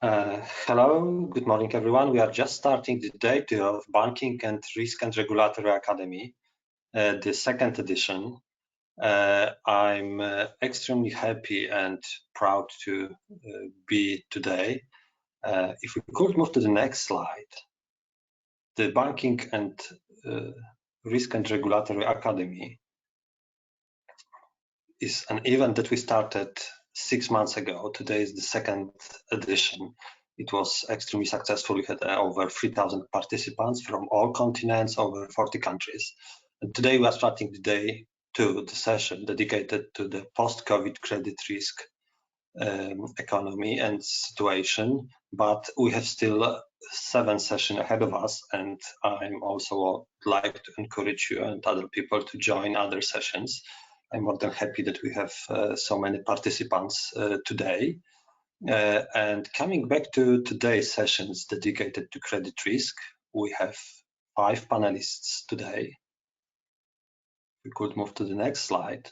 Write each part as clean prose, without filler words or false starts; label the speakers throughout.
Speaker 1: Hello, good morning, everyone. We are just starting the day two of Banking and Risk and Regulatory Academy, the second edition. I'm extremely happy and proud to be today. If we could move to the next slide, the Banking and Risk and Regulatory Academy is an event that we started 6 months ago. Today is the second edition. It was extremely successful. We had over 3,000 participants from all continents, over 40 countries. And today we are starting the day two, the session dedicated to the post-COVID credit risk economy and situation. But we have still 7 sessions ahead of us, and I'm also like to encourage you and other people to join other sessions. I'm more than happy that we have so many participants today. And coming back to today's sessions dedicated to credit risk, we have 5 panelists today. We could move to the next slide.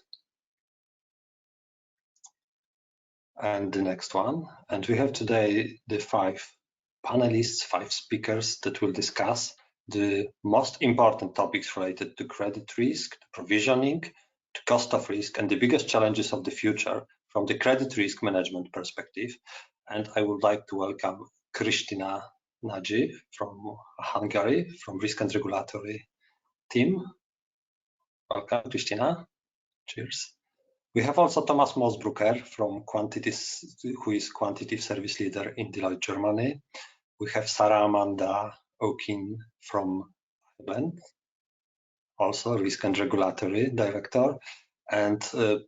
Speaker 1: And the next one. And we have today the 5 panelists, 5 speakers that will discuss the most important topics related to credit risk, to provisioning, to cost of risk, and the biggest challenges of the future from the credit risk management perspective. And I would like to welcome Kristina Nagy from Hungary, from Risk and Regulatory team. Welcome, Kristina. Cheers. We have also Thomas Mosbrucker from Quantities, who is Quantitative Service Leader in Deloitte, Germany. We have Sarah Amanda Okin from Ireland, also Risk and Regulatory Director, and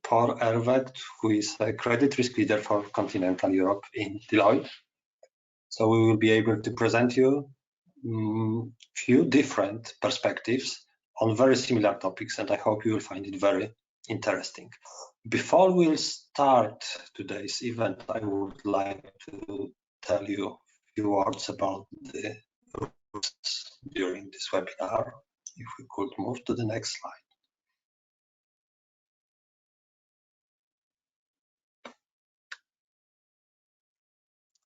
Speaker 1: Paul Ervet, who is a Credit Risk Leader for Continental Europe in Deloitte. So we will be able to present you few different perspectives on very similar topics, and I hope you will find it very interesting. Before we'll start today's event, I would like to tell you a few words about the rules during this webinar. If we could move to the next slide.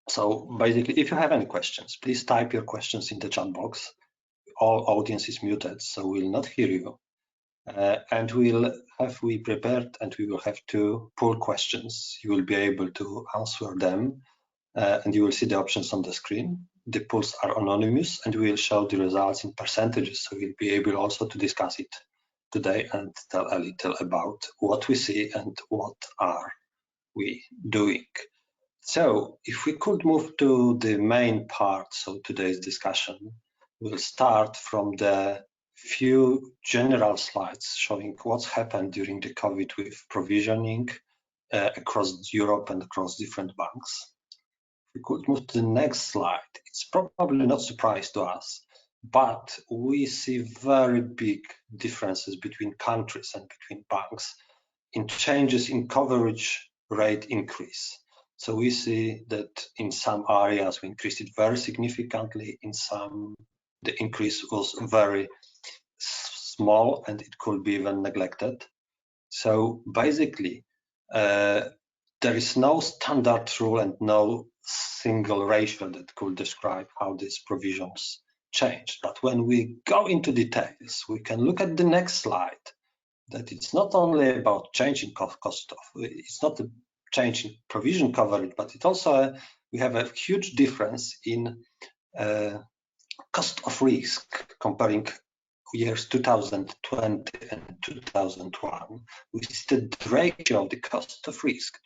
Speaker 1: So basically, if you have any questions, please type your questions in the chat box. All audience is muted, so we'll not hear you. And we prepared, and we will have 2 poll questions. You will be able to answer them, and you will see the options on the screen. The polls are anonymous, and we will show the results in percentages, so we'll be able also to discuss it today and tell a little about what we see and what are we doing. So if we could move to the main part of today's discussion, we'll start from the few general slides showing what's happened during the COVID with provisioning across Europe and across different banks. If we could move to the next slide, it's probably not a surprise to us, but we see very big differences between countries and between banks in changes in coverage rate increase. So we see that in some areas we increased it very significantly, in some the increase was very small and it could be even neglected. So basically, there is no standard rule and no single ratio that could describe how these provisions change. But when we go into details, we can look at the next slide, that it's not only about changing cost of, it's not a change in provision coverage, but it also, we have a huge difference in cost of risk comparing years 2020 and 2001. We see the ratio of the cost of risk,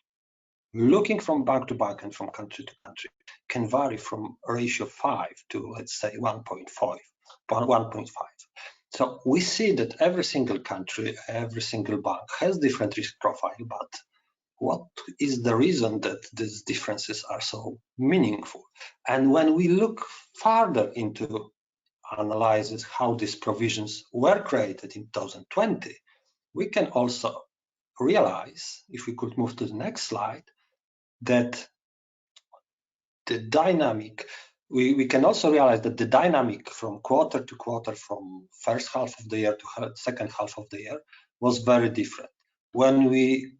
Speaker 1: looking from bank to bank and from country to country, can vary from a ratio 5 to, let's say, 1.5. So we see that every single country, every single bank has different risk profile, but what is the reason that these differences are so meaningful? And when we look further into analyzes how these provisions were created in 2020, we can also realize, if we could move to the next slide, that the dynamic, we can also realize that the dynamic from quarter to quarter, from first half of the year to second half of the year, was very different. When we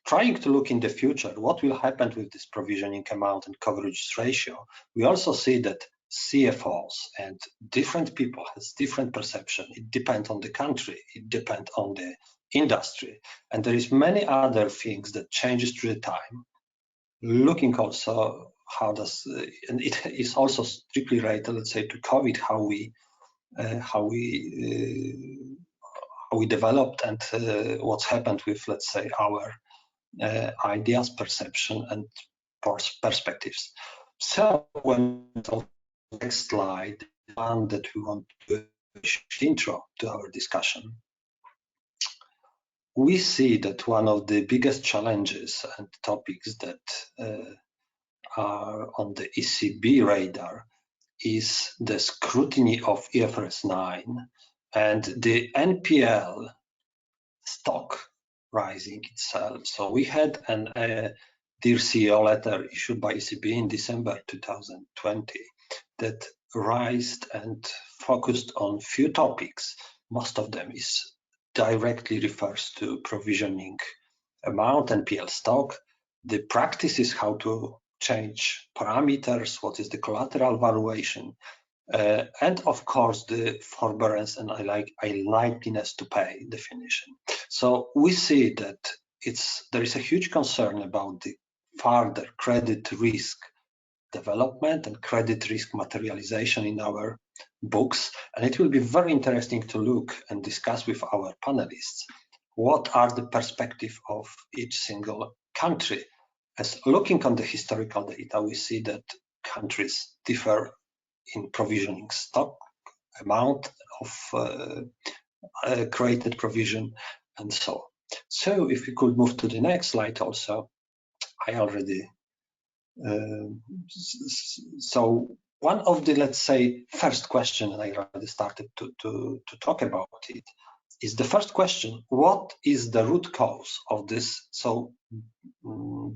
Speaker 1: Trying to look in the future, what will happen with this provisioning amount and coverage ratio, we also see that CFOs and different people has different perception. It depends on the country, it depends on the industry, and there is many other things that changes through the time. Looking also how does, and it is also strictly related, let's say, to COVID, how we developed and what's happened with, let's say, our ideas, perception, and perspectives. So when the next slide, one that we want to intro to our discussion, we see that one of the biggest challenges and topics that are on the ECB radar is the scrutiny of IFRS 9 and the NPL stock rising itself. So we had a Dear CEO letter issued by ECB in December 2020 that raised and focused on few topics. Most of them is directly refers to provisioning amount, NPL stock, the practices, how to change parameters, what is the collateral valuation, and of course the forbearance and likeliness to pay definition. So we see that there is a huge concern about the further credit risk development and credit risk materialization in our books, and it will be very interesting to look and discuss with our panelists what are the perspective of each single country. As looking on the historical data, we see that countries differ in provisioning stock, amount of created provision, and so on. So if we could move to the next slide also, I already, so one of the, let's say, first question, and I already started to talk about it, is the first question: what is the root cause of this so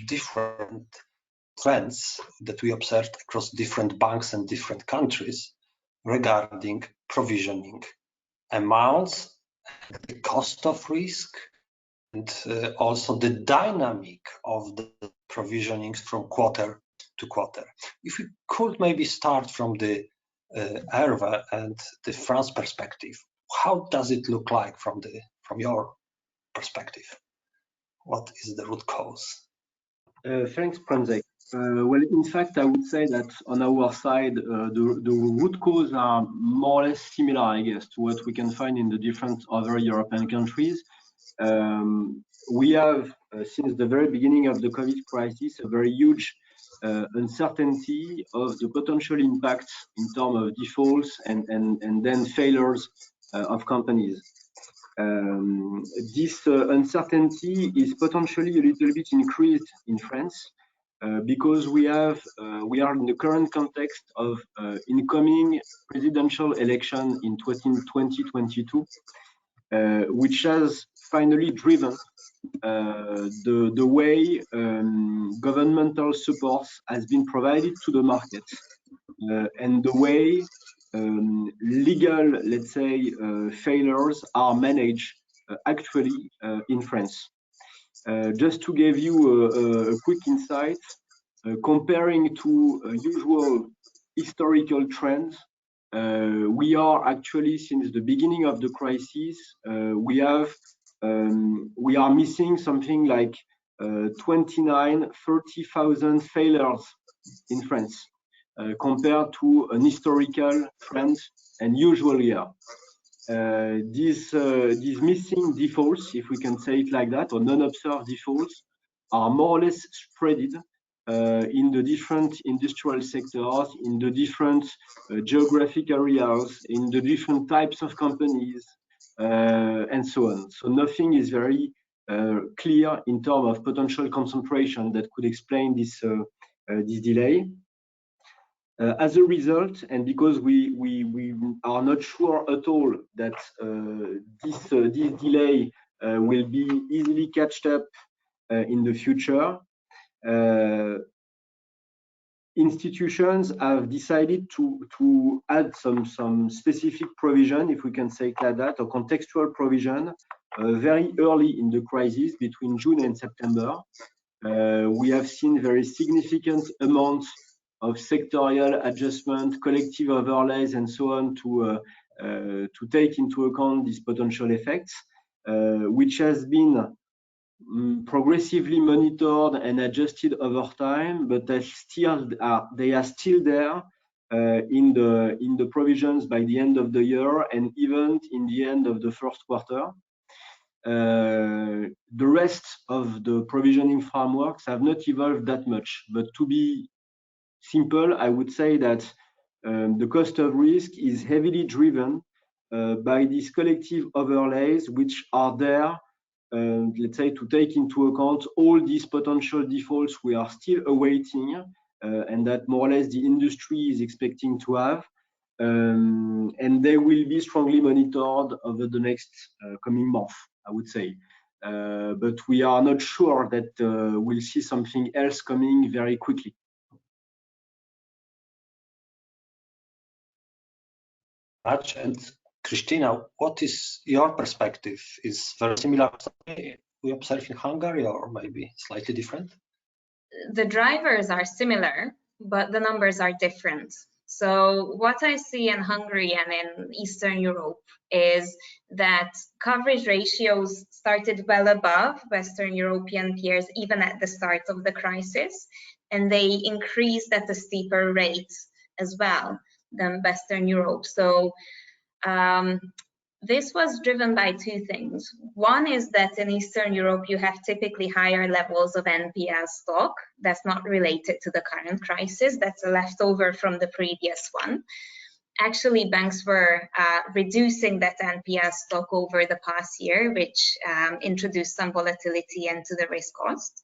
Speaker 1: different trends that we observed across different banks and different countries regarding provisioning amounts, the cost of risk, and also the dynamic of the provisionings from quarter to quarter. If we could maybe start from the Hervé and the France perspective, how does it look like from your perspective? What is the root cause?
Speaker 2: Thanks, Premzek. Well, in fact, I would say that on our side, the root cause are more or less similar, I guess, to what we can find in the different other European countries. We have, since the very beginning of the COVID crisis, a very huge uncertainty of the potential impacts in terms of defaults and then failures of companies. This uncertainty is potentially a little bit increased in France because we are in the current context of incoming presidential election in 2022, which has finally driven the way governmental support has been provided to the market and the way legal, let's say, failures are managed actually in France. Just to give you a quick insight, comparing to usual historical trends, we are actually, since the beginning of the crisis, we are missing something like 30,000 failures in France. Compared to an historical trend and usual year. These missing defaults, if we can say it like that, or non-observed defaults, are more or less spread in the different industrial sectors, in the different geographic areas, in the different types of companies, and so on. So nothing is very clear in terms of potential concentration that could explain this delay. As a result, and because we are not sure at all that this delay will be easily catched up in the future, institutions have decided to add some specific provision, if we can say it like that, or contextual provision very early in the crisis between June and September. We have seen very significant amounts of sectorial adjustment, collective overlays, and so on to take into account these potential effects, which has been progressively monitored and adjusted over time, but they are still there in the provisions by the end of the year and even in the end of the first quarter. The rest of the provisioning frameworks have not evolved that much, but to be simple, I would say that the cost of risk is heavily driven by these collective overlays, which are there, let's say, to take into account all these potential defaults we are still awaiting, and that more or less the industry is expecting to have. And they will be strongly monitored over the next coming month, I would say. But we are not sure that we'll see something else coming very quickly.
Speaker 1: And Christina, what is your perspective? Is very similar to we observe in Hungary, or maybe slightly different?
Speaker 3: The drivers are similar, but the numbers are different. So what I see in Hungary and in Eastern Europe is that coverage ratios started well above Western European peers, even at the start of the crisis, and they increased at a steeper rate as well than Western Europe. So this was driven by two things. One is that in Eastern Europe, you have typically higher levels of NPL stock. That's not related to the current crisis. That's a leftover from the previous one. Actually, banks were reducing that NPL stock over the past year, which introduced some volatility into the risk cost.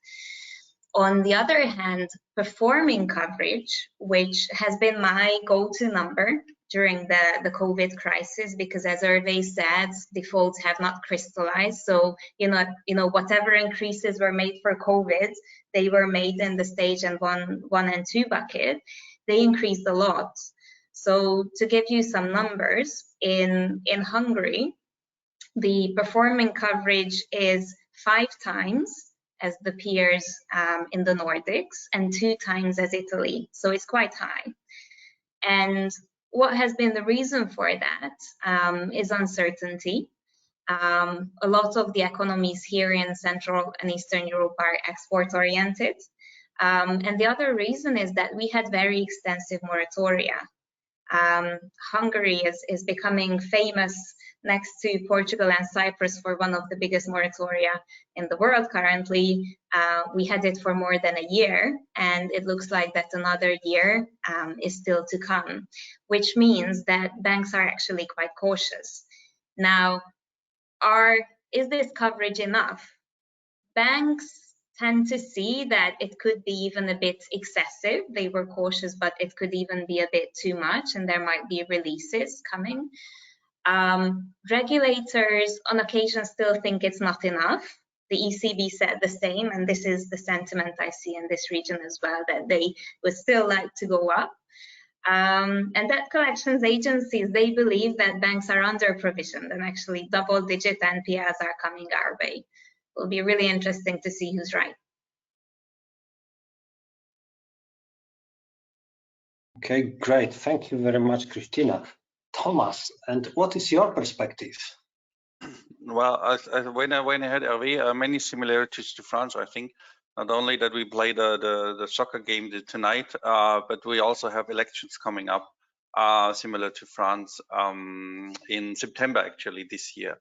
Speaker 3: On the other hand, performing coverage, which has been my go-to number during the COVID crisis, because as Hervé said, defaults have not crystallized. So, you know, whatever increases were made for COVID, they were made in the stage and one and two bucket. They increased a lot. So to give you some numbers, in Hungary, the performing coverage is 5 times as the peers in the Nordics and 2 times as Italy. So it's quite high. And what has been the reason for that is uncertainty. A lot of the economies here in Central and Eastern Europe are export-oriented. And the other reason is that we had very extensive moratoria. Hungary is becoming famous next to Portugal and Cyprus for one of the biggest moratoria in the world currently. We had it for more than a year, and it looks like that another year is still to come, which means that banks are actually quite cautious. Now, is this coverage enough? Banks tend to see that it could be even a bit excessive. They were cautious, but it could even be a bit too much, and there might be releases coming. Regulators on occasion still think it's not enough. The ECB said the same, and this is the sentiment I see in this region as well, that they would still like to go up. And debt collections agencies, they believe that banks are under-provisioned and actually double-digit NPLs are coming our way. It'll be really interesting to see who's right.
Speaker 1: Okay, great. Thank you very much, Christina. Thomas, and what is your perspective?
Speaker 4: Well, when I had Hervé, many similarities to France, I think. Not only that we play the soccer game tonight, but we also have elections coming up, similar to France, in September, actually, this year.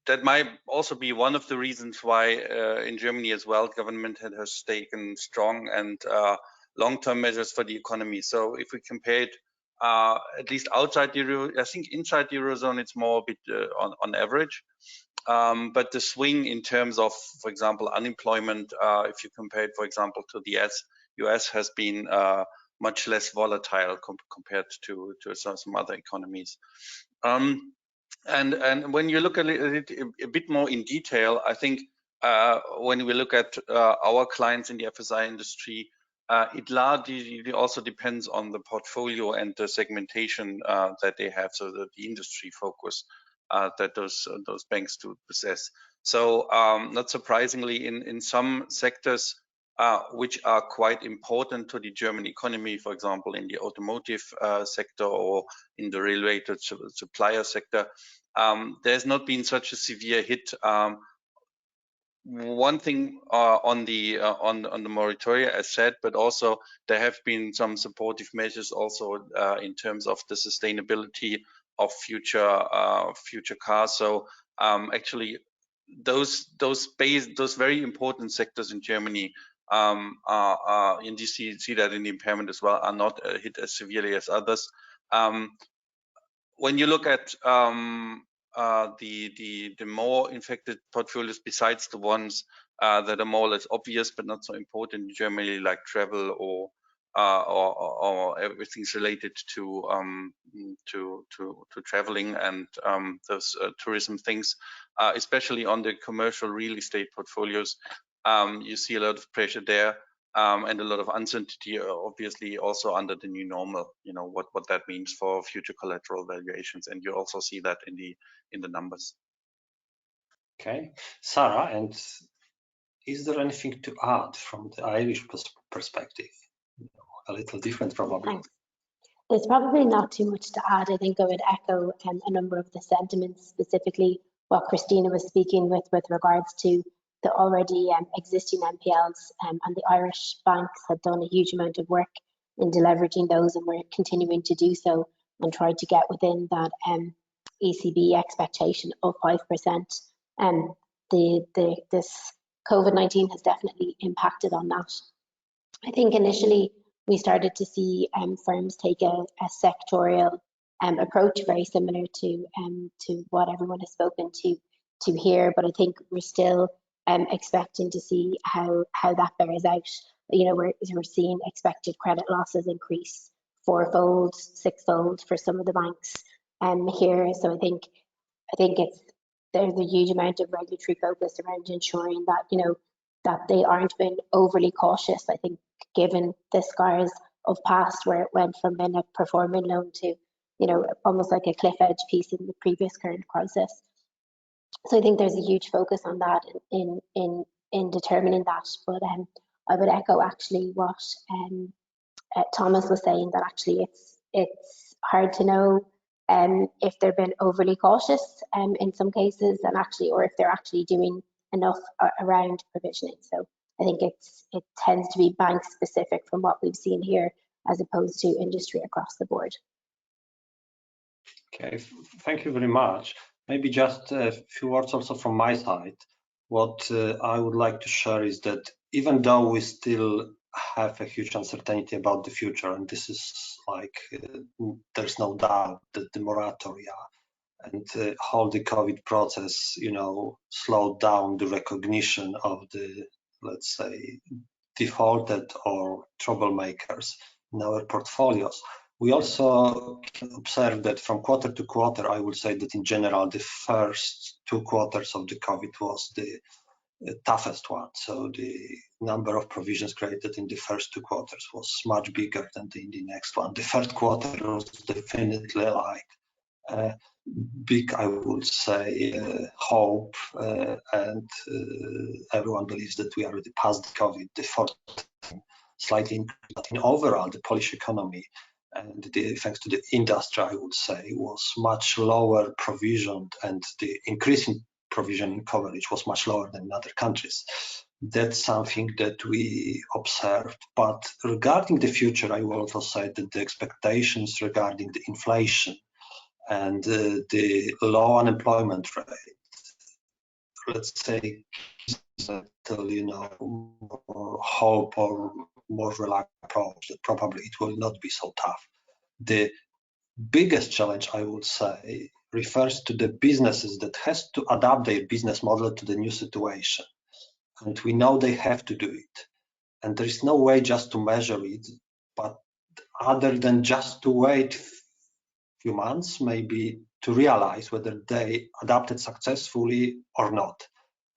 Speaker 4: That might also be one of the reasons why in Germany as well, government has taken strong and long-term measures for the economy. So if we compare it, at least outside the Euro, I think inside the Eurozone, it's more a bit on average. But the swing in terms of, for example, unemployment, if you compare it, for example, to the US has been much less volatile compared to some other economies. And when you look at it a bit more in detail, I think when we look at our clients in the FSI industry, It largely also depends on the portfolio and the segmentation that they have, so that the industry focus that those banks do possess. So not surprisingly, in some sectors which are quite important to the German economy, for example, in the automotive sector or in the related supplier sector, there's not been such a severe hit. One thing on the moratoria, as said, but also there have been some supportive measures also in terms of the sustainability of future cars. So actually, those very important sectors in Germany are and you see that in the impairment as well, are not hit as severely as others. When you look at the more infected portfolios, besides the ones that are more or less obvious but not so important in Germany, like travel or everything's related to traveling and those tourism things, especially on the commercial real estate portfolios, you see a lot of pressure there. And a lot of uncertainty, obviously, also under the new normal. You know what that means for future collateral valuations, and you also see that in the numbers.
Speaker 1: Okay, Sarah, and is there anything to add from the Irish perspective? A little different, probably.
Speaker 5: Thanks. There's probably not too much to add. I think I would echo a number of the sentiments, specifically what Christina was speaking with regards to the already existing NPLs, and the Irish banks had done a huge amount of work in deleveraging those, and we're continuing to do so and try to get within that ECB expectation of 5%. This COVID-19 has definitely impacted on that. I think initially we started to see firms take a sectorial approach, very similar to what everyone has spoken to here. But I think we're still expecting to see how that bears out. You know, we're seeing expected credit losses increase 4-fold, 6-fold for some of the banks here. So I think there's a huge amount of regulatory focus around ensuring that, you know, that they aren't being overly cautious. I think given the scars of past, where it went from being a performing loan to, you know, almost like a cliff edge piece in the previous current crisis. So I think there's a huge focus on that in determining that. But I would echo actually what Thomas was saying, that actually it's hard to know if they've been overly cautious in some cases, and actually, or if they're actually doing enough around provisioning. So I think it tends to be bank specific from what we've seen here, as opposed to industry across the board.
Speaker 1: Okay, thank you very much. Maybe just a few words also from my side. What I would like to share is that even though we still have a huge uncertainty about the future, and this is like, there's no doubt that the moratoria and how the COVID process, you know, slowed down the recognition of the, let's say, defaulted or troublemakers in our portfolios. We also can observe that from quarter to quarter, I would say that in general, the first 2 quarters of the COVID was the toughest one. So the number of provisions created in the first 2 quarters was much bigger than in the next one. The third quarter was definitely like big, I would say, hope, and everyone believes that we are already past COVID. The fourth slightly increased, but in overall, the Polish economy, and thanks to the industry, I would say, was much lower provisioned, and the increase in provision coverage was much lower than in other countries. That's something that we observed. But regarding the future, I will also say that the expectations regarding the inflation and the low unemployment rate, let's say, you know, more hope or more relaxed approach, that probably it will not be so tough. The biggest challenge, I would say, refers to the businesses that has to adapt their business model to the new situation. And we know they have to do it. And there is no way just to measure it, but other than just to wait few months, maybe, to realize whether they adapted successfully or not.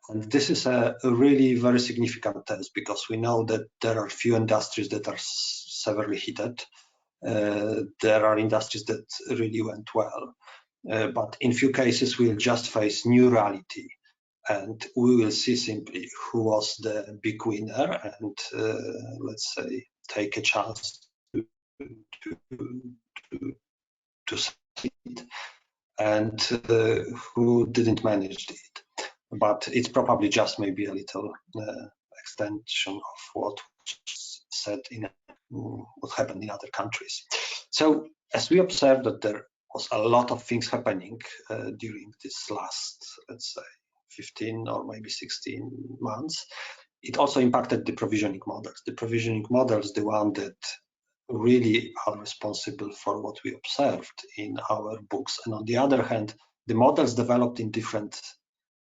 Speaker 1: And this is a really very significant test, because we know that there are few industries that are severely hit. There are industries that really went well. But in few cases, we'll just face new reality, and we will see simply who was the big winner, and let's say take a chance to succeed, and who didn't manage it. But it's probably just maybe a little extension of what was said in what happened in other countries. So as we observed that there was a lot of things happening during this last, let's say, 15 or maybe 16 months, it also impacted the provisioning models. The provisioning models, the one that really are responsible for what we observed in our books. And on the other hand, the models developed in different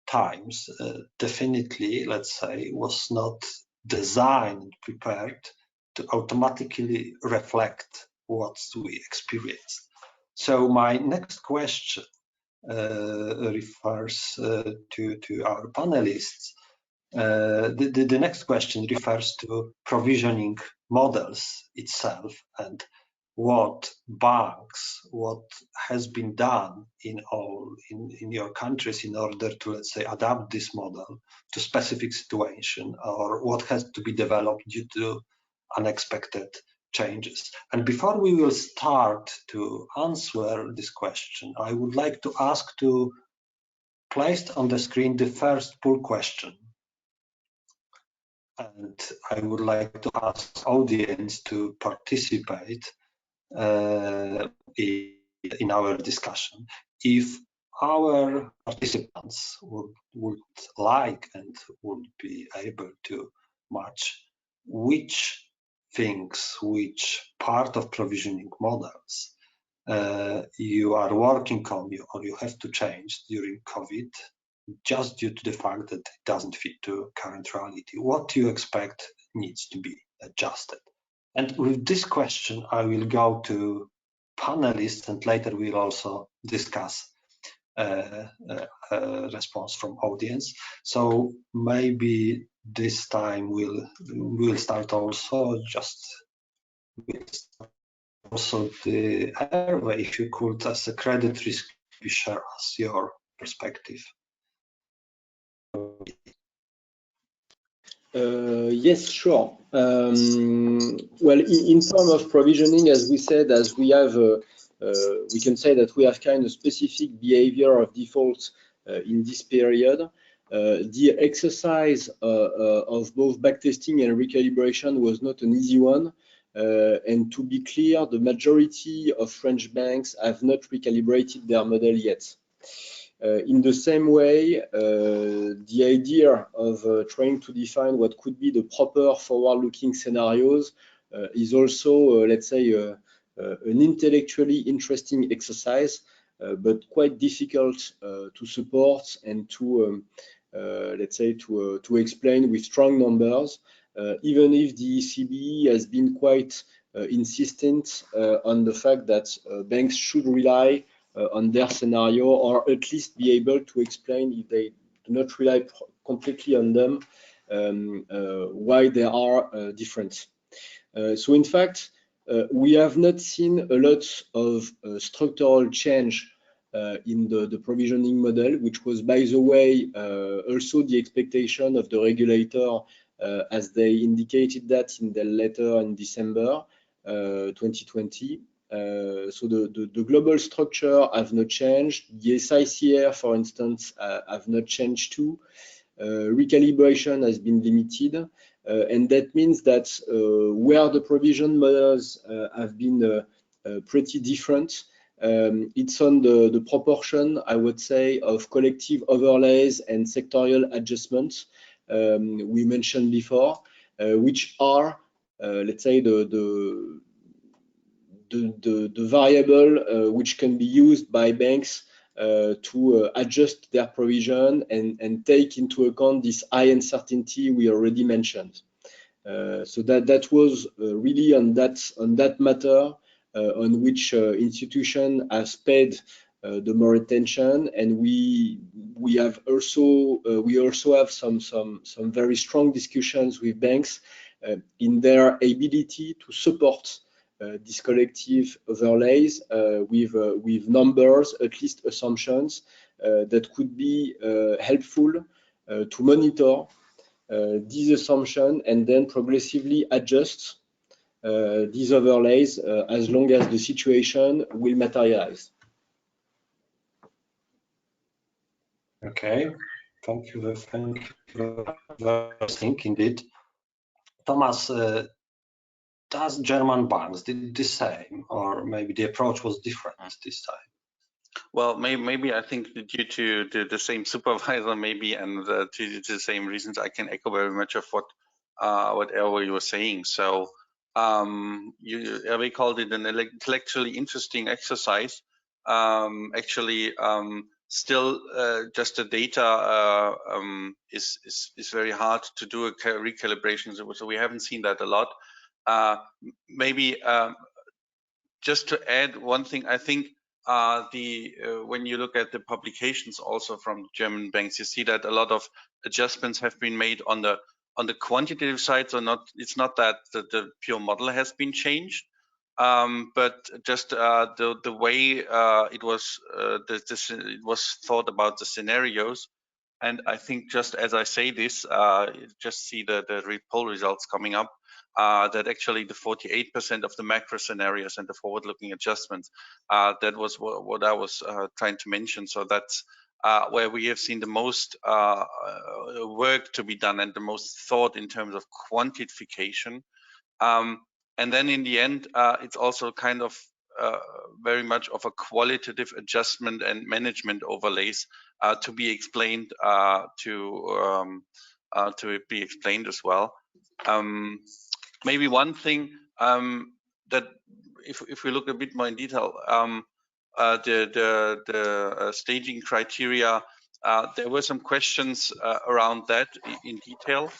Speaker 1: times definitely, let's say, was not designed, prepared to automatically reflect what we experienced. So my next question refers to our panelists. The next question refers to provisioning models itself, and what banks, what has been done in your countries in order to, let's say, adapt this model to specific situation, or what has to be developed due to unexpected changes. And before we will start to answer this question, I would like to ask to place on the screen the first pull question. And I would like to ask audience to participate in our discussion. If our participants would like and would be able to match which things, which part of provisioning models you are working on or you have to change during COVID, just due to the fact that it doesn't fit to current reality. What you expect needs to be adjusted. And with this question, I will go to panelists, and later we'll also discuss a response from audience. So maybe this time we'll start also also the Hervé, if you could, as a credit risk, share us your perspective.
Speaker 2: Yes, sure. Well, in terms of provisioning, as we said, as we have, we can say that we have kind of specific behavior of default in this period. The exercise of both backtesting and recalibration was not an easy one. And to be clear, the majority of French banks have not recalibrated their model yet. In the same way, the idea of trying to define what could be the proper forward-looking scenarios is also, let's say, an intellectually interesting exercise, but quite difficult to support and to, let's say, to explain with strong numbers, even if the ECB has been quite insistent on the fact that banks should rely on their scenario, or at least be able to explain, if they do not rely completely on them, why they are different. So in fact, we have not seen a lot of structural change in the provisioning model, which was, by the way, also the expectation of the regulator, as they indicated that in their letter in December 2020. So the global structure have not changed. The SICR, for instance, have not changed too. Recalibration has been limited, and that means that where the provision models have been pretty different, it's on the proportion, I would say, of collective overlays and sectorial adjustments we mentioned before, which are, let's say, the variable which can be used by banks to adjust their provision and take into account this high uncertainty we already mentioned. So that was really on that matter on which institution has paid the more attention, and we also have some very strong discussions with banks in their ability to support these collective overlays with numbers, at least assumptions that could be helpful to monitor these assumptions and then progressively adjust these overlays as long as the situation will materialize.
Speaker 1: Okay, thank you. Very interesting indeed. Thomas, does German banks did the same, or maybe the approach was different this time?
Speaker 4: Well, maybe I think due to the same supervisor, maybe, and to the same reasons, I can echo very much of what Hervé was saying. So Hervé called it an intellectually interesting exercise. Still, just the data is very hard to do a recalibration. So we haven't seen that a lot. Maybe just to add one thing, I think when you look at the publications also from German banks, you see that a lot of adjustments have been made on the quantitative side. So it's not that the pure model has been changed, but just the way it was thought about the scenarios. And I think just as I say this, just see the poll results coming up, that actually the 48% of the macro scenarios and the forward-looking adjustments, that was what I was trying to mention. So that's where we have seen the most work to be done and the most thought in terms of quantification. And then in the end, it's also kind of very much of a qualitative adjustment and management overlays to be explained to be explained as well. Maybe one thing that if we look a bit more in detail, the staging criteria, there were some questions around that in detail.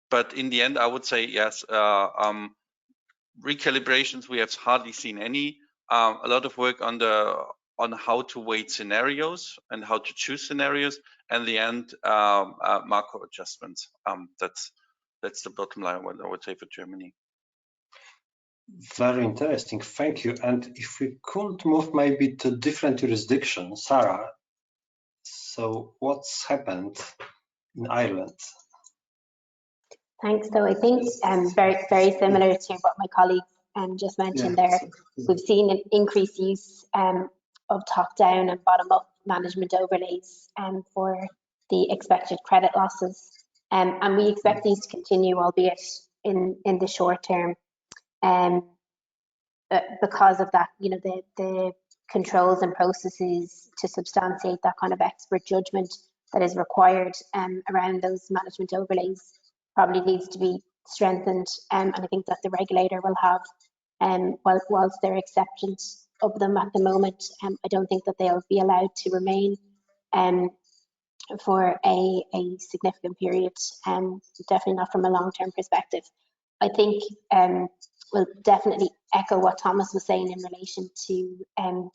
Speaker 4: But in the end, I would say yes. Recalibrations, we have hardly seen any. A lot of work on how to weight scenarios and how to choose scenarios, and the end macro adjustments. That's the bottom line, what I would say for Germany.
Speaker 1: Very interesting, thank you. And if we could move maybe to different jurisdictions, Sarah. So what's happened in Ireland?
Speaker 5: Thanks. So I think very similar to what my colleague just mentioned there. We've seen an increased use of top-down and bottom-up management overlays for the expected credit losses, and we expect these to continue, albeit in the short term, because of that. You know, the controls and processes to substantiate that kind of expert judgment that is required around those management overlays probably needs to be strengthened, and I think that the regulator will have, whilst there are exceptions of them at the moment, I don't think that they'll be allowed to remain for a significant period, definitely not from a long-term perspective. I think we'll definitely echo what Thomas was saying in relation to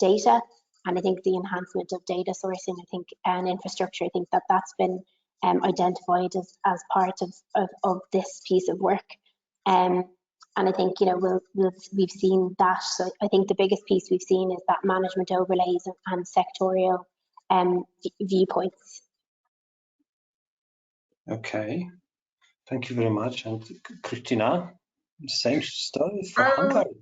Speaker 5: data, and I think the enhancement of data sourcing, I think, and infrastructure, I think that that's been identified as part of this piece of work, and I think, you know, we've seen that. So I think the biggest piece we've seen is that management overlays and sectorial viewpoints.
Speaker 1: Okay, thank you very much. And Christina, same story for Hungary.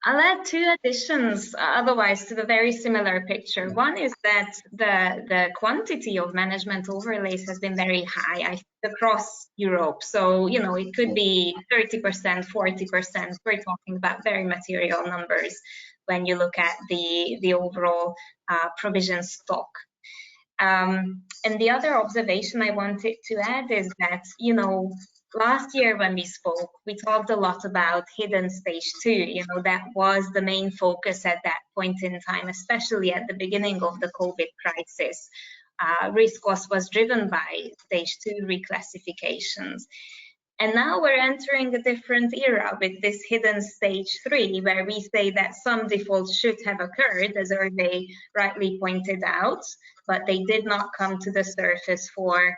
Speaker 3: I'll add two additions otherwise to the very similar picture. One is that the quantity of management overlays has been very high across Europe. So, you know, it could be 30%, 40%. We're talking about very material numbers when you look at the overall provision stock. And the other observation I wanted to add is that, you know, last year when we spoke, we talked a lot about hidden stage 2. You know, that was the main focus at that point in time, especially at the beginning of the COVID crisis. Risk cost was driven by stage 2 reclassifications. And now we're entering a different era with this hidden stage 3, where we say that some defaults should have occurred, as Hervé rightly pointed out, but they did not come to the surface for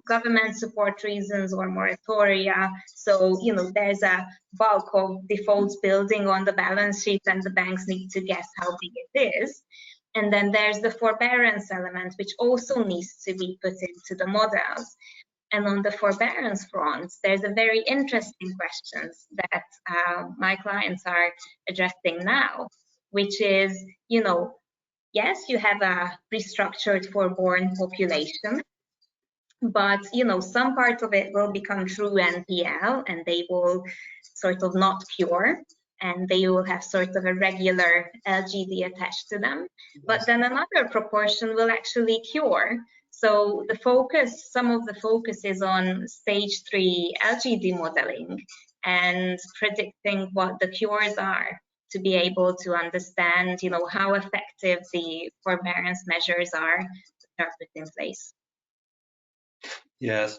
Speaker 3: government support reasons or moratoria. So, you know, there's a bulk of defaults building on the balance sheet, and the banks need to guess how big it is. And then there's the forbearance element, which also needs to be put into the models. And on the forbearance front, there's a very interesting question that my clients are addressing now, which is, you know, yes, you have a restructured forborne population, but, you know, some part of it will become true NPL, and they will sort of not cure, and they will have sort of a regular LGD attached to them. But then another proportion will actually cure. So the focus, some of the focus is on stage 3 LGD modeling and predicting what the cures are, to be able to understand, you know, how effective the forbearance measures are put in place.
Speaker 1: Yes,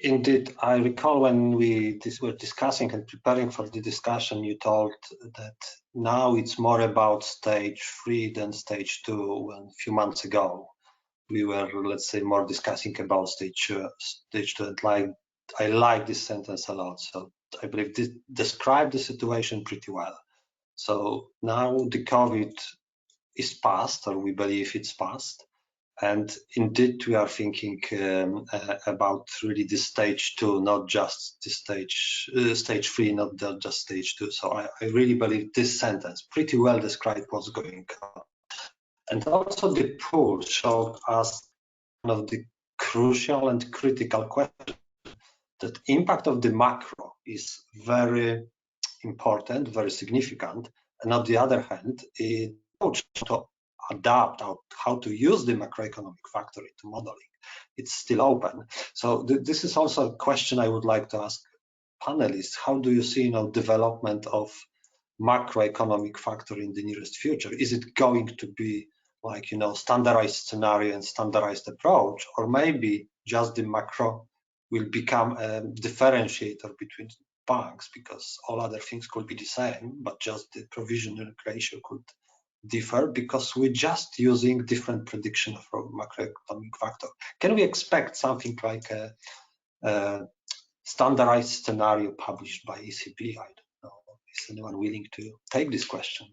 Speaker 1: indeed. I recall when we were discussing and preparing for the discussion, you told that now it's more about stage 3 than stage 2. When a few months ago, we were, let's say, more discussing about stage 2. And I like this sentence a lot. So I believe this describes the situation pretty well. So now the COVID is past, or we believe it's past. And indeed, we are thinking about really the stage 2, not just the stage 3, not just stage 2. So I really believe this sentence pretty well described what's going on. And also the pool showed us one of the crucial and critical questions. That impact of the macro is very important, very significant. And on the other hand, it to adapt how to use the macroeconomic factor into modeling. It's still open. So this is also a question I would like to ask panelists. How do you see, development of macroeconomic factor in the nearest future? Is it going to be like, standardized scenario and standardized approach, or maybe just the macro will become a differentiator between banks, because all other things could be the same, but just the provisional ratio could differ because we're just using different prediction for macroeconomic factor. Can we expect something like a standardized scenario published by ECB? I don't know. Is anyone willing to take this question?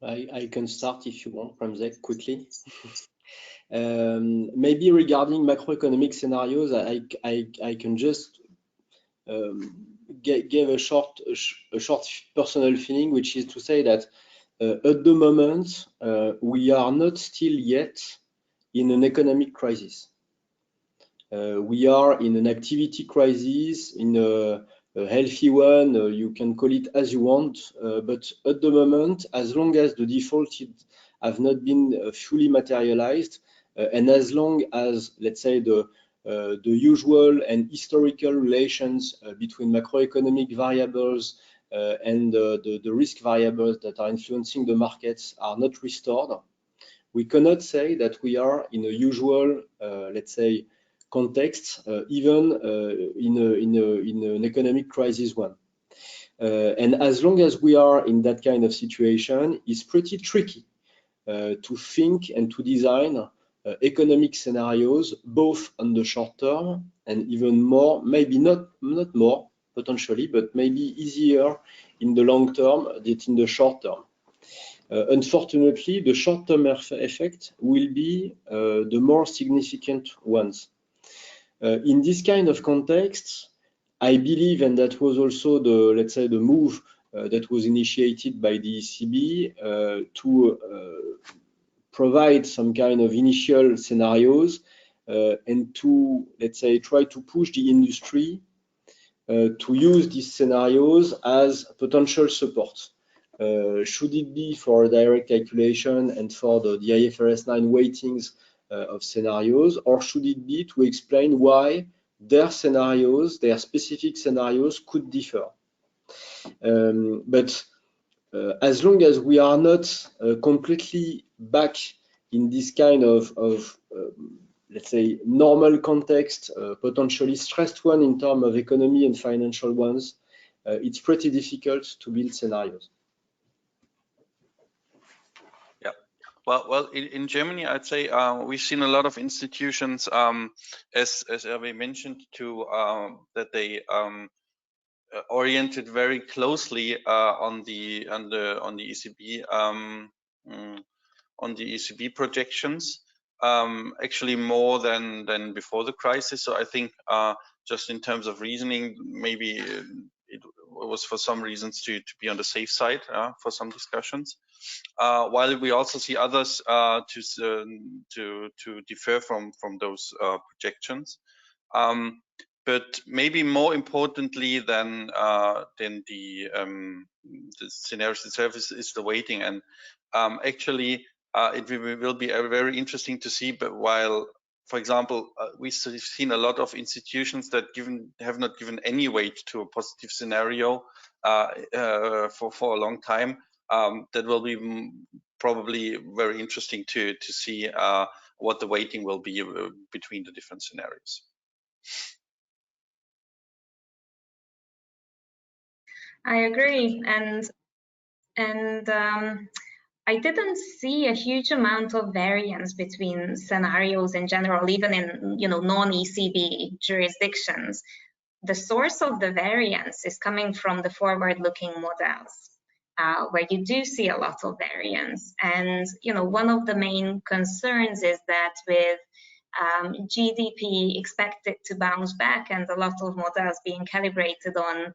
Speaker 6: I can start if you want, Ramzek, quickly. Maybe regarding macroeconomic scenarios, I can just give a short personal feeling, which is to say that at the moment we are not still yet in an economic crisis. We are in an activity crisis, in a healthy one, you can call it as you want, but at the moment, as long as the defaults have not been fully materialized, and as long as, let's say, the usual and historical relations between macroeconomic variables and the risk variables that are influencing the markets are not restored, we cannot say that we are in a usual, let's say, context, even in an economic crisis one. And as long as we are in that kind of situation, it's pretty tricky to think and to design economic scenarios, both on the short term and even more, maybe not more potentially, but maybe easier in the long term than in the short term. Unfortunately, the short-term effect will be the more significant ones. In this kind of context, I believe, and that was also the, let's say, the move that was initiated by the ECB to provide some kind of initial scenarios and to, let's say, try to push the industry to use these scenarios as potential support. Should it be for direct calculation and for the IFRS 9 weightings of scenarios, or should it be to explain why their scenarios, their specific scenarios, could differ? But as long as we are not completely back in this kind of let's say, normal context, potentially stressed one in terms of economy and financial ones, it's pretty difficult to build scenarios.
Speaker 4: Yeah, well, in Germany, I'd say we've seen a lot of institutions, as Hervé mentioned, that they oriented very closely on the ECB on the ECB projections, actually more than before the crisis. So I think just in terms of reasoning, maybe it was for some reasons to be on the safe side for some discussions. While we also see others to defer from those projections. But maybe more importantly than the scenarios itself is the weighting, and actually it will be very interesting to see. But while, for example, we've seen a lot of institutions that have not given any weight to a positive scenario for a long time, that will be probably very interesting to see what the weighting will be between the different scenarios.
Speaker 3: I agree, and I didn't see a huge amount of variance between scenarios in general, even in non-ECB jurisdictions. The source of the variance is coming from the forward-looking models, where you do see a lot of variance. And one of the main concerns is that with GDP expected to bounce back and a lot of models being calibrated on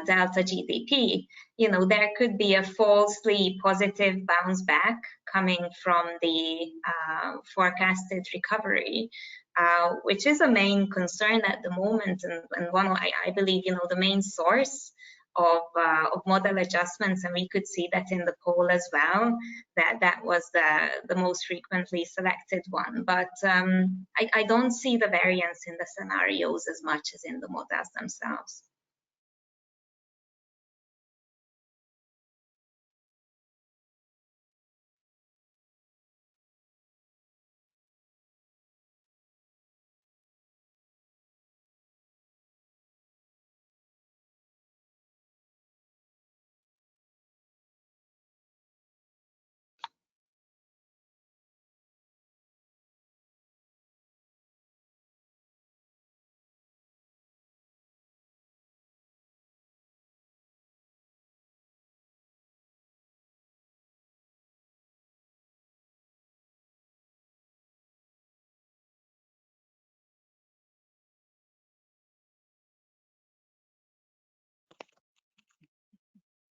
Speaker 3: delta GDP, there could be a falsely positive bounce back coming from the forecasted recovery, which is a main concern at the moment, and one I believe the main source of model adjustments, and we could see that in the poll as well, that was the most frequently selected one. But I don't see the variance in the scenarios as much as in the models themselves.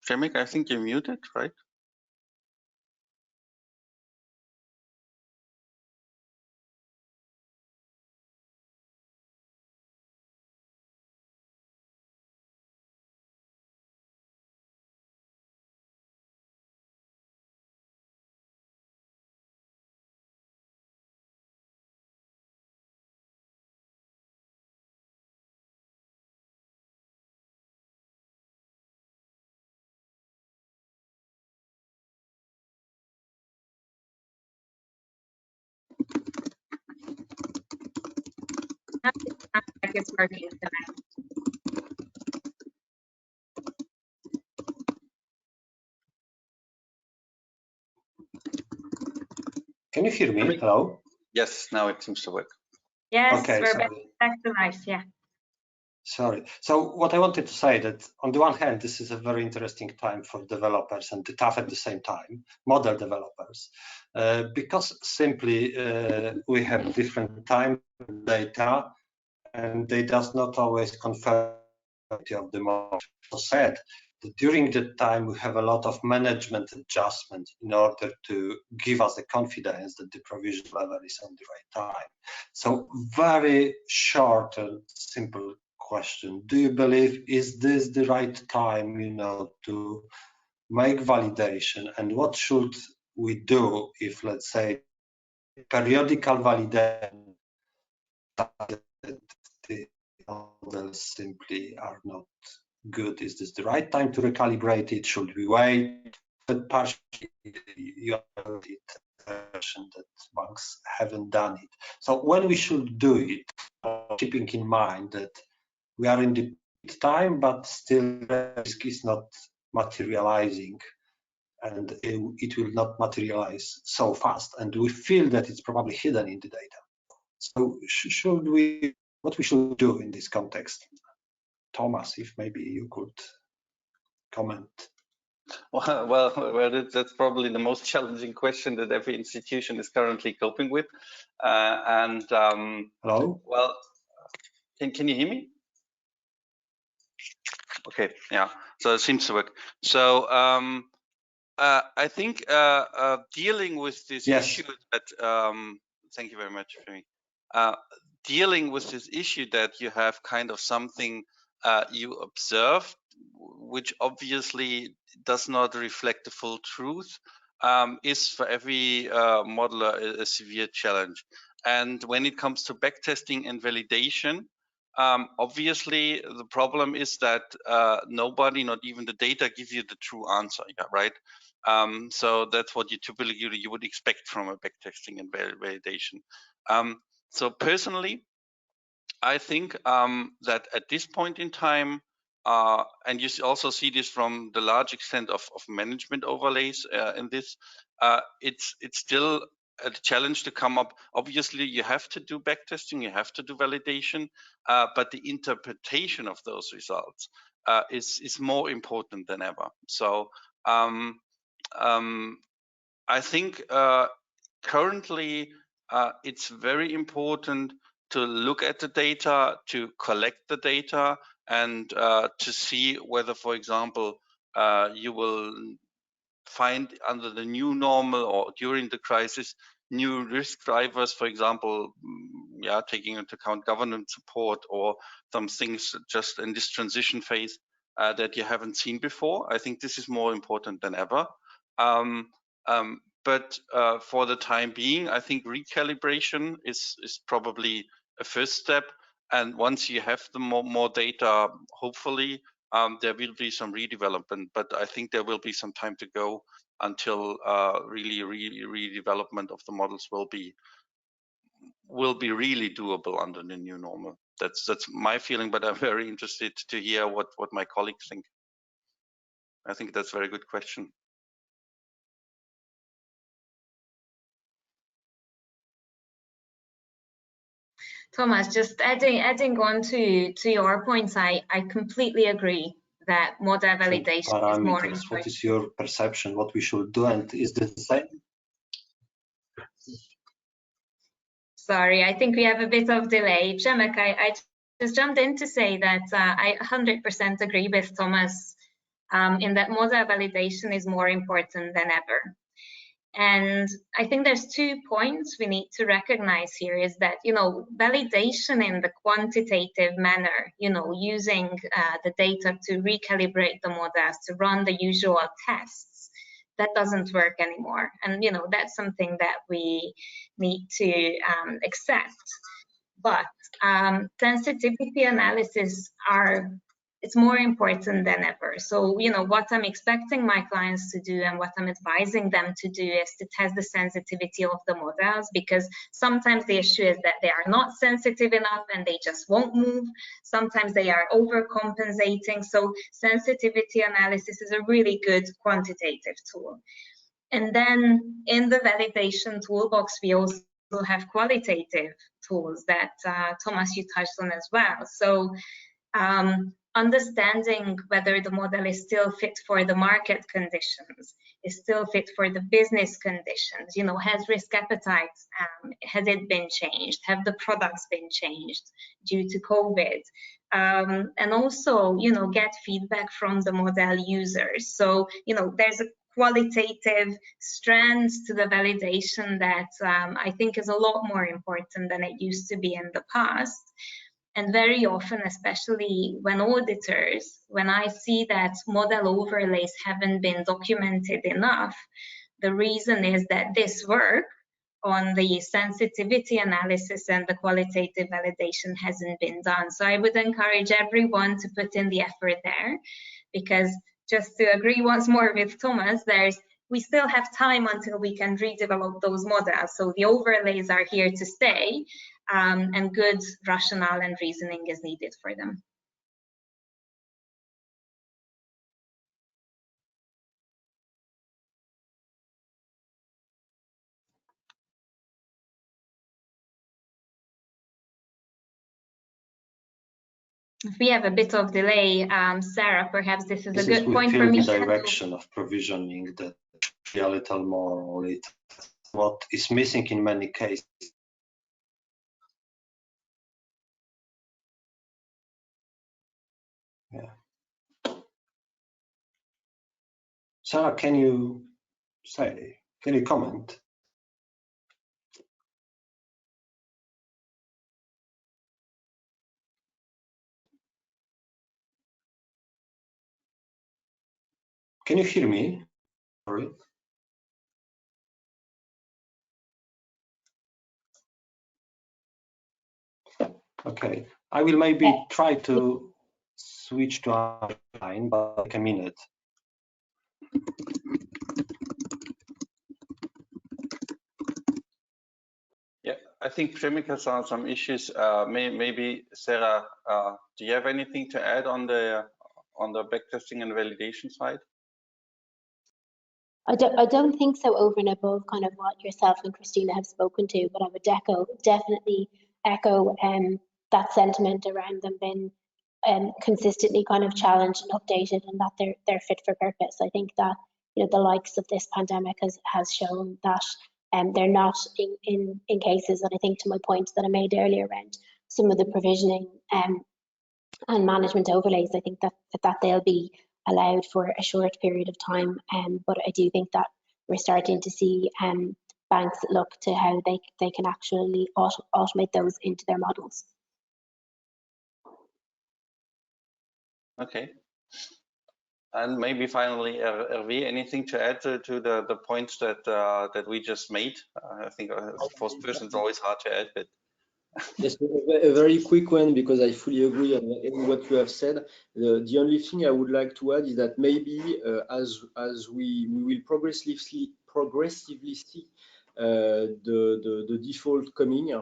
Speaker 4: Shemek, I think you're muted, right?
Speaker 3: It sounds like it's working tonight.
Speaker 1: Can you hear me? Hello?
Speaker 4: Yes, now it seems to work.
Speaker 3: Yes,
Speaker 1: Okay,
Speaker 3: we're
Speaker 1: sorry.
Speaker 3: back to life, yeah.
Speaker 1: Sorry. So what I wanted to say that on the one hand, this is a very interesting time for developers and tough at the same time, model developers, because simply we have different time data, and they does not always confirm of the model. Said that during the time we have a lot of management adjustment in order to give us the confidence that the provision level is on the right time. So very short and simple question: do you believe is this the right time, to make validation, and what should we do if, let's say, periodical validation the models simply are not good? Is this the right time to recalibrate it? Should we wait? But partially you it that banks haven't done it. So when we should do it, keeping in mind that we are in the time, but still risk is not materializing, and it will not materialize so fast. And we feel that it's probably hidden in the data. So what we should do in this context? Thomas, if maybe you could comment.
Speaker 4: Well, that's probably the most challenging question that every institution is currently coping with.
Speaker 1: Hello?
Speaker 4: Well, can you hear me? Okay, yeah, so it seems to work. So I think dealing with this issue that, thank you very much, Femi. Dealing with this issue that you have kind of something you observed, which obviously does not reflect the full truth, is for every modeler a severe challenge. And when it comes to backtesting and validation, obviously the problem is that nobody, not even the data, gives you the true answer, yeah, right? So that's what you typically you would expect from a backtesting and validation. So personally, I think that at this point in time, and you also see this from the large extent of management overlays in this, it's still a challenge to come up. Obviously, you have to do backtesting, you have to do validation, but the interpretation of those results is more important than ever. So I think currently it's very important to look at the data, to collect the data, and to see whether, for example, you will find under the new normal or during the crisis new risk drivers, for example, yeah, taking into account government support or some things just in this transition phase that you haven't seen before. I think this is more important than ever. But for the time being, I think recalibration is probably a first step. And once you have the more data, hopefully there will be some redevelopment. But I think there will be some time to go until really redevelopment of the models will be really doable under the new normal. That's my feeling. But I'm very interested to hear what my colleagues think. I think that's a very good question.
Speaker 3: Thomas, just adding on to your points, I completely agree that model validation is more important.
Speaker 1: What is your perception? What we should do, and is this the same?
Speaker 3: Sorry, I think we have a bit of delay. Przemek, I just jumped in to say that I 100% agree with Thomas in that model validation is more important than ever. And I think there's 2 points we need to recognize here is that, validation in the quantitative manner, using the data to recalibrate the models, to run the usual tests, that doesn't work anymore. And, that's something that we need to accept. But sensitivity analysis it's more important than ever. So, what I'm expecting my clients to do and what I'm advising them to do is to test the sensitivity of the models, because sometimes the issue is that they are not sensitive enough and they just won't move. Sometimes they are overcompensating. So sensitivity analysis is a really good quantitative tool. And then in the validation toolbox, we also have qualitative tools that Thomas, you touched on as well. So understanding whether the model is still fit for the market conditions, is still fit for the business conditions, has risk appetite, has it been changed? Have the products been changed due to COVID? And also, get feedback from the model users. So, there's a qualitative strand to the validation that I think is a lot more important than it used to be in the past. And very often, especially when auditors, when I see that model overlays haven't been documented enough, the reason is that this work on the sensitivity analysis and the qualitative validation hasn't been done. So I would encourage everyone to put in the effort there, because just to agree once more with Thomas, we still have time until we can redevelop those models. So the overlays are here to stay, and good rationale and reasoning is needed for them. We have a bit of delay. Sarah, perhaps this is a good point for me.
Speaker 1: This is the direction of provisioning that a little more. What is missing in many cases. Yeah. Sarah, can you comment? Can you hear me? Sorry. Okay, I will maybe try to switch to our line, but like a minute.
Speaker 4: Yeah, I think Przemyk has some issues. Maybe Sarah, do you have anything to add on the backtesting and validation side?
Speaker 5: I don't think so, over and above kind of what yourself and Christina have spoken to, but I would definitely echo that sentiment around them being consistently kind of challenged and updated, and that they're fit for purpose. I think that, you know, the likes of this pandemic has shown that they're not in cases, and I think to my point that I made earlier around some of the provisioning and management overlays, I think that they'll be allowed for a short period of time, but I do think that we're starting to see banks look to how they can actually automate those into their models.
Speaker 4: Okay. And maybe finally, Hervé, anything to add to the points that we just made? I think as a first person, it's always hard to add, but
Speaker 6: yes, a very quick one, because I fully agree on what you have said. The only thing I would like to add is that maybe as we will progressively see the default coming.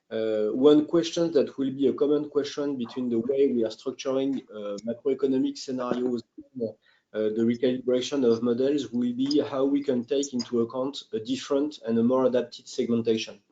Speaker 6: One question that will be a common question between the way we are structuring macroeconomic scenarios and the recalibration of models will be how we can take into account a different and a more adapted segmentation.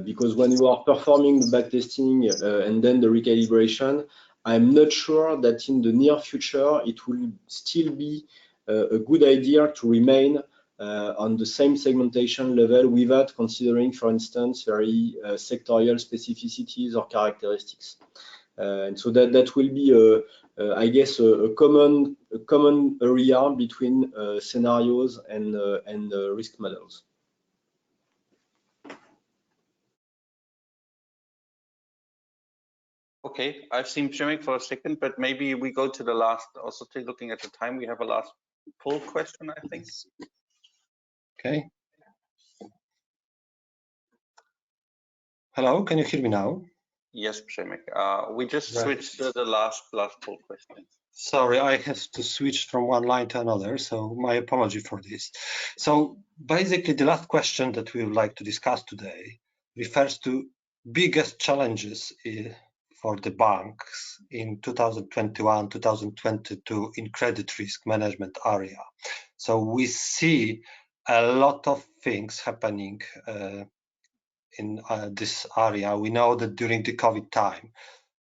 Speaker 6: Because when you are performing the backtesting and then the recalibration, I'm not sure that in the near future it will still be a good idea to remain on the same segmentation level without considering, for instance, very sectorial specificities or characteristics. And so that will be, I guess, a common area between scenarios and risk models.
Speaker 4: okay, I've seen Przemyk for a second, but maybe we go to the last, also looking at the time, we have a last poll question, I think.
Speaker 1: Okay. Hello, can you hear me now?
Speaker 4: Yes, Przemyk. We just switched to the last poll question.
Speaker 1: Sorry, I have to switch from one line to another, so my apology for this. So basically, the last question that we would like to discuss today refers to biggest challenges for the banks in 2021-2022 in credit risk management area. So we see a lot of things happening in this area. We know that during the COVID time,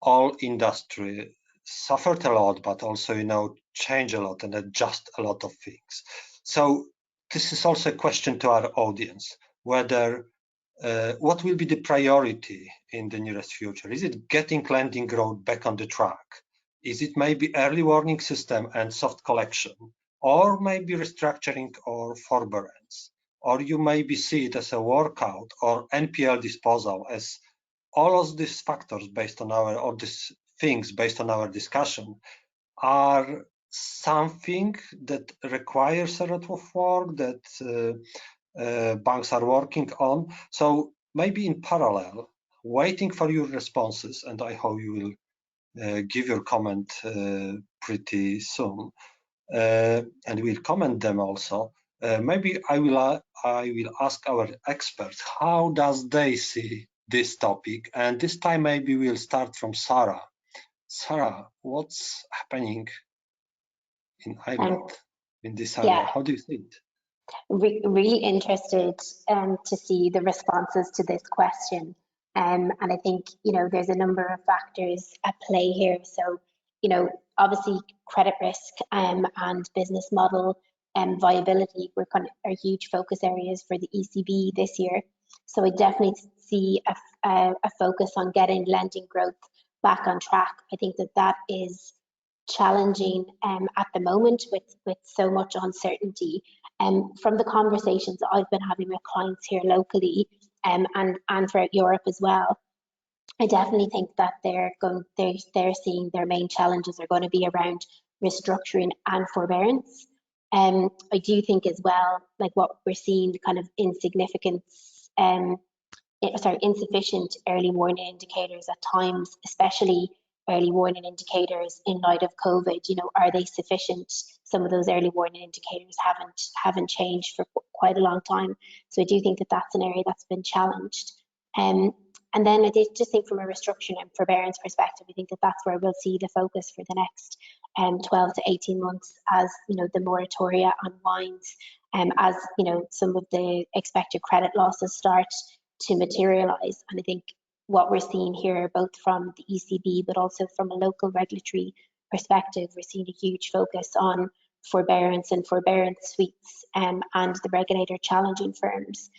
Speaker 1: all industry suffered a lot, but also, you know, change a lot and adjust a lot of things. So this is also a question to our audience, whether what will be the priority in the nearest future? Is it getting lending growth back on the track? Is it maybe early warning system and soft collection, or maybe restructuring or forbearance? Or you maybe see it as a workout or NPL disposal, as all of these factors based on our, or these things based on our discussion are something that requires a lot of work that banks are working on. So maybe in parallel, waiting for your responses, and I hope you will give your comment pretty soon. and we'll comment them also. Maybe I will ask our experts how does they see this topic, and this time maybe we'll start from Sarah. Sarah, what's happening in Ireland in this area?
Speaker 5: Yeah.
Speaker 1: How do you see it?
Speaker 5: Really interested to see the responses to this question. And I think, there's a number of factors at play here. So, obviously credit risk and business model and viability are huge focus areas for the ECB this year. So I definitely see a focus on getting lending growth back on track. I think that is challenging at the moment with so much uncertainty. From the conversations I've been having with clients here locally and throughout Europe as well, I definitely think that they're seeing their main challenges are going to be around restructuring and forbearance. I do think as well, like what we're seeing, kind of insufficient early warning indicators at times, especially early warning indicators in light of COVID. Are they sufficient? Some of those early warning indicators haven't changed for quite a long time. So I do think that that's an area that's been challenged. And then I did just think from a restructuring and forbearance perspective, I think that that's where we'll see the focus for the next 12 to 18 months as the moratoria unwinds, as some of the expected credit losses start to materialize. And I think what we're seeing here, both from the ECB but also from a local regulatory perspective, we're seeing a huge focus on forbearance and forbearance suites, and the regulator challenging firms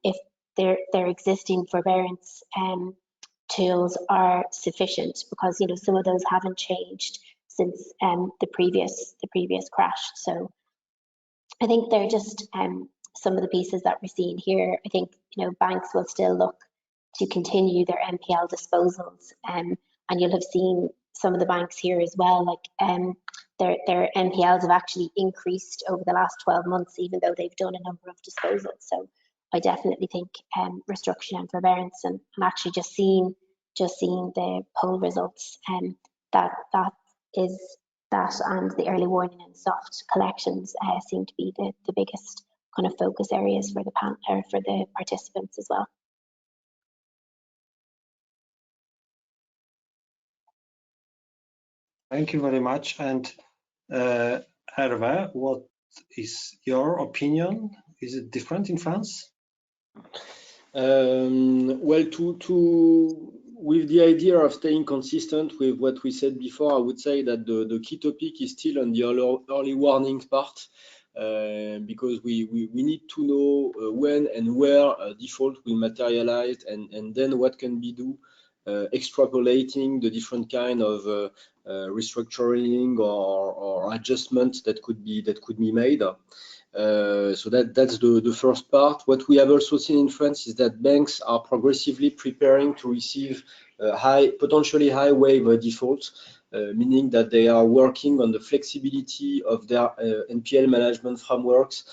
Speaker 5: if their existing forbearance tools are sufficient, because some of those haven't changed since the previous crash. So I think they're just some of the pieces that we're seeing here. I think banks will still look to continue their NPL disposals, and you'll have seen some of the banks here as well, like their NPLs have actually increased over the last 12 months, even though they've done a number of disposals. So I definitely think restructuring and forbearance, and actually just seeing the poll results, that and the early warning and soft collections seem to be the biggest kind of focus areas for the participants as well.
Speaker 1: Thank you very much. And Hervé, what is your opinion? Is it different in France?
Speaker 6: Well, with the idea of staying consistent with what we said before, I would say that the key topic is still on the early warnings part, because we need to know when and where default will materialize, and then what can be do, extrapolating the different kind of restructuring or adjustments that could be made. So that's the first part. What we have also seen in France is that banks are progressively preparing to receive potentially high wave defaults, meaning that they are working on the flexibility of their NPL management frameworks,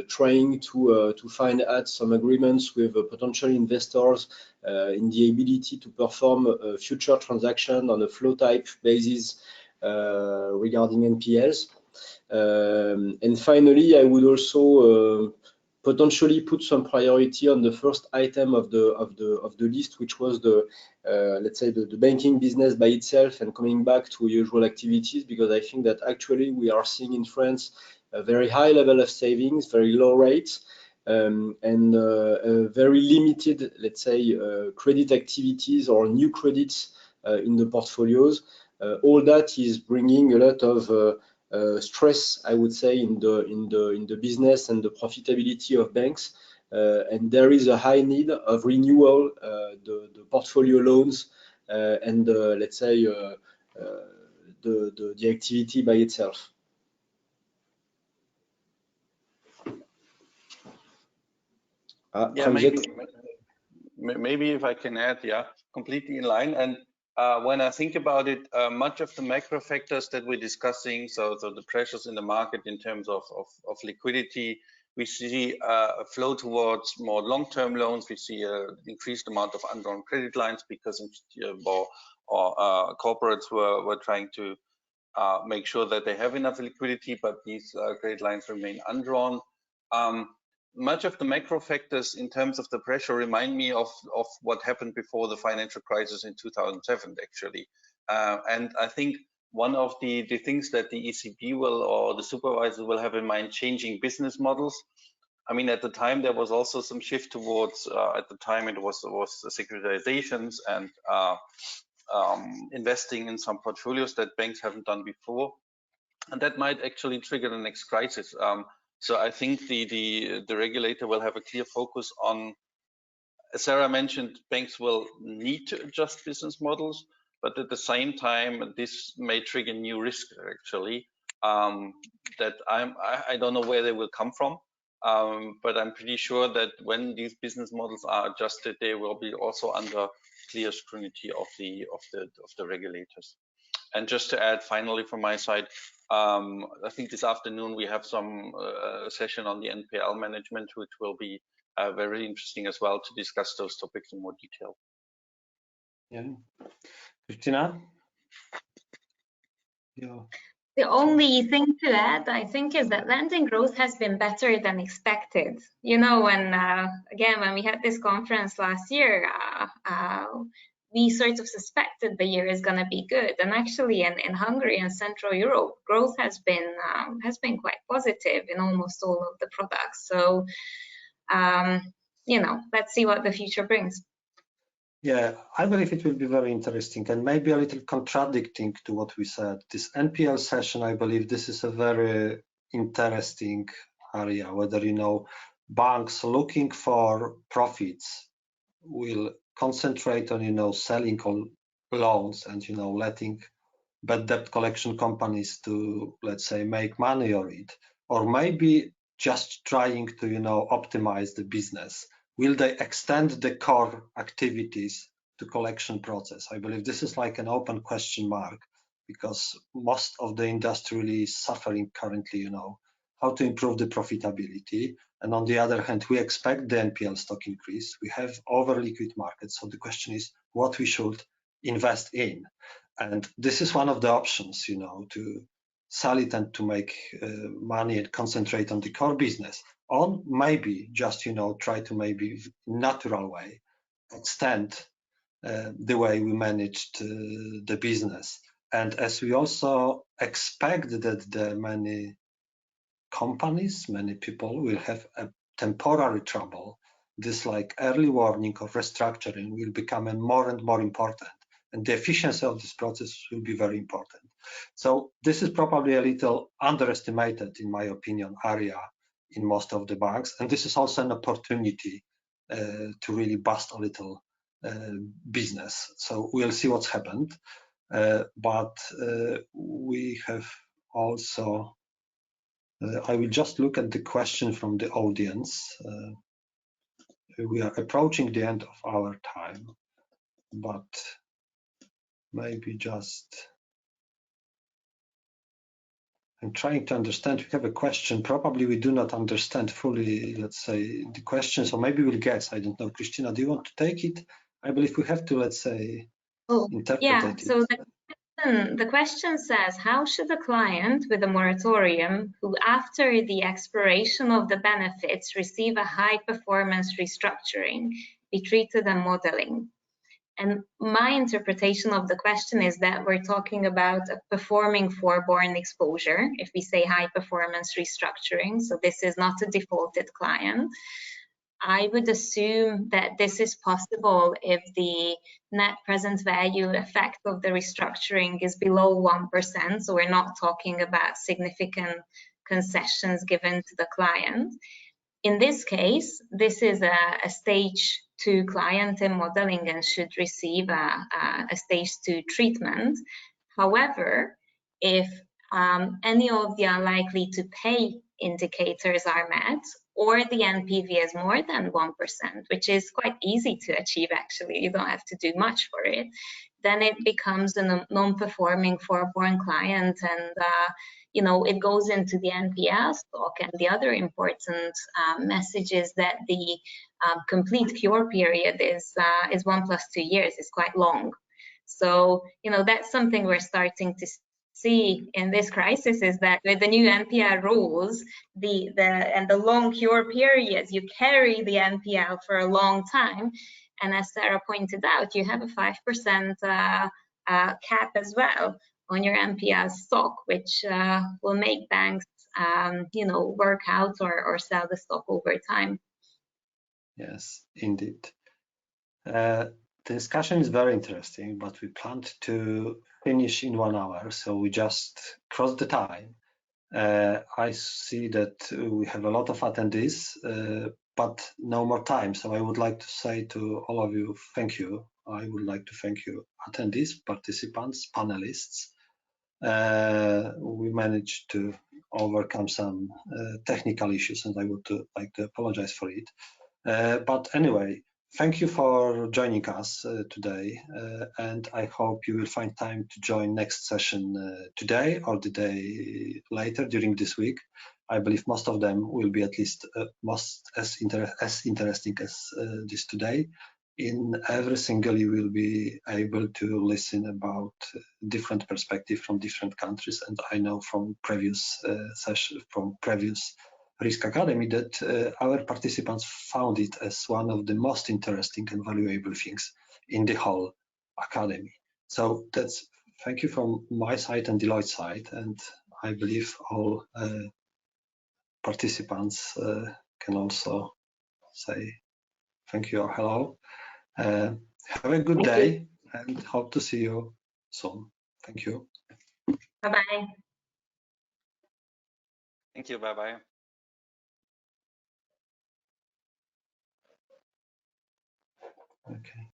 Speaker 6: trying to find out some agreements with potential investors in the ability to perform future transaction on a flow type basis regarding NPLs. And finally, I would also potentially put some priority on the first item of the list, which was let's say the banking business by itself, and coming back to usual activities, because I think that actually we are seeing in France a very high level of savings, very low rates, and very limited, let's say, credit activities or new credits in the portfolios. All that is bringing a lot of stress, I would say, in the business and the profitability of banks, and there is a high need of renewal the portfolio loans and let's say the activity by itself.
Speaker 4: Yeah, maybe if I can add, yeah, completely in line. And when I think about it, much of the macro factors that we're discussing, so the pressures in the market in terms of liquidity, we see a flow towards more long-term loans. We see an increased amount of undrawn credit lines because corporates were trying to make sure that they have enough liquidity, but these credit lines remain undrawn. Much of the macro factors in terms of the pressure remind me of what happened before the financial crisis in 2007, actually. And I think one of the things that the ECB will, or the supervisor will have in mind, changing business models. I mean, at the time, there was also some shift towards, at the time, it was securitizations and investing in some portfolios that banks haven't done before. And that might actually trigger the next crisis. So I think the regulator will have a clear focus on, as Sarah mentioned, banks will need to adjust business models, but at the same time, this may trigger new risks actually, that I don't know where they will come from. But I'm pretty sure that when these business models are adjusted, they will be also under clear scrutiny of the regulators. And just to add, finally, from my side, I think this afternoon we have some session on the NPL management, which will be very interesting as well to discuss those topics in more detail.
Speaker 1: Yeah, Christina? Yeah.
Speaker 3: The only thing to add, I think, is that lending growth has been better than expected. You know, when again, when we had this conference last year, we sort of suspected the year is going to be good, and actually, in Hungary and Central Europe, growth has been quite positive in almost all of the products. So, you know, let's see what the future brings.
Speaker 1: Yeah, I believe it will be very interesting and maybe a little contradicting to what we said. This NPL session, I believe this is a very interesting area, whether, you know, banks looking for profits will concentrate on, you know, selling loans and, you know, letting bad debt collection companies to, let's say, make money on it, or maybe just trying to, you know, optimize the business. Will they extend the core activities to collection process? I believe this is like an open question mark, because most of the industry really is suffering currently, you know, how to improve the profitability. And on the other hand, we expect the NPL stock increase. We have over liquid markets. So the question is what we should invest in. And this is one of the options, you know, to sell it and to make money and concentrate on the core business. Or maybe just, you know, try to maybe natural way extend the way we managed the business. And as we also expect that the many companies, many people will have a temporary trouble, this like early warning of restructuring will become more and more important. And the efficiency of this process will be very important. So this is probably a little underestimated, in my opinion, area in most of the banks. And this is also an opportunity to really boost a little business. So we'll see what's happened. But we have also, I will just look at the question from the audience. We are approaching the end of our time, but maybe just, I'm trying to understand. We have a question. Probably we do not understand fully, let's say, the question. So maybe we'll guess. I don't know. Christina, do you want to take it? I believe we have to, let's say, interpret it.
Speaker 3: So the question says, how should a client with a moratorium who after the expiration of the benefits receive a high performance restructuring be treated and modeling? And my interpretation of the question is that we're talking about a performing forborne exposure, if we say high performance restructuring. So this is not a defaulted client. I would assume that this is possible if the net present value effect of the restructuring is below 1%. So we're not talking about significant concessions given to the client. In this case, this is a stage 2 client in modeling and should receive a stage 2 treatment. However, if any of the unlikely to pay indicators are met, or the NPV is more than 1%, which is quite easy to achieve actually, you don't have to do much for it, then it becomes a non-performing forborne client, and you know, it goes into the NPL stock. And the other important message is that the complete cure period is 1 + 2 years, is quite long. So, you know, that's something we're starting to see in this crisis is that with the new NPL rules, and the long cure periods, you carry the NPL for a long time. And as Sarah pointed out, you have a 5% cap as well on your NPL stock, which will make banks, work out or sell the stock over time.
Speaker 1: Yes, indeed. The discussion is very interesting, but we planned to finish in 1 hour, so we just crossed the time. I see that we have a lot of attendees, but no more time. So I would like to say to all of you, thank you. I would like to thank you, attendees, participants, panelists. We managed to overcome some technical issues, and I would like to apologize for it. But anyway, thank you for joining us today, and I hope you will find time to join next session today or the day later during this week. I believe most of them will be at least as interesting as this today. In every single, you will be able to listen about different perspectives from different countries, and I know from previous sessions, from previous Risk Academy, that our participants found it as one of the most interesting and valuable things in the whole academy. So that's thank you from my side and Deloitte side, and I believe all participants can also say thank you or hello. Have a good day and hope to see you soon. Thank you.
Speaker 3: Bye-bye.
Speaker 4: Thank you. Bye-bye.
Speaker 1: Okay.